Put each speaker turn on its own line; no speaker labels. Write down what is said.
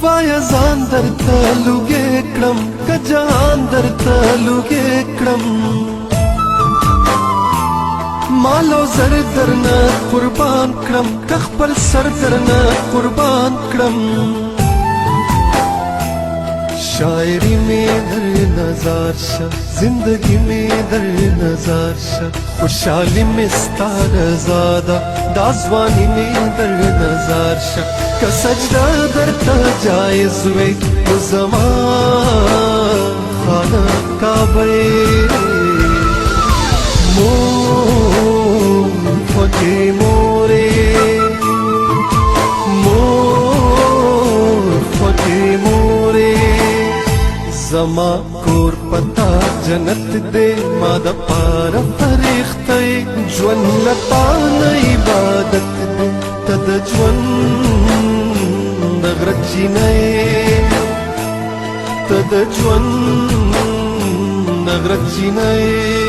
وایا ځان درته لوګې کړم که جهان درته لوګې کړم مالو زر درنه قربان کړم که خپل سر درنه قربان کړم شاعری میں در نظر شا زندگی میں در نظر شا خوشحالی میں ستار زادا دازوانی میں در نظر شا که سجدہ در تا جائز وی تو زمان خانہ کعبے مون فکی مورے مون فکی مورے زما کور پتا جنت دے ما د پاره فرښتې ژوند لتا نه عبادت دے ته د ژوند د غرچینې ته د ژوند د غرچینې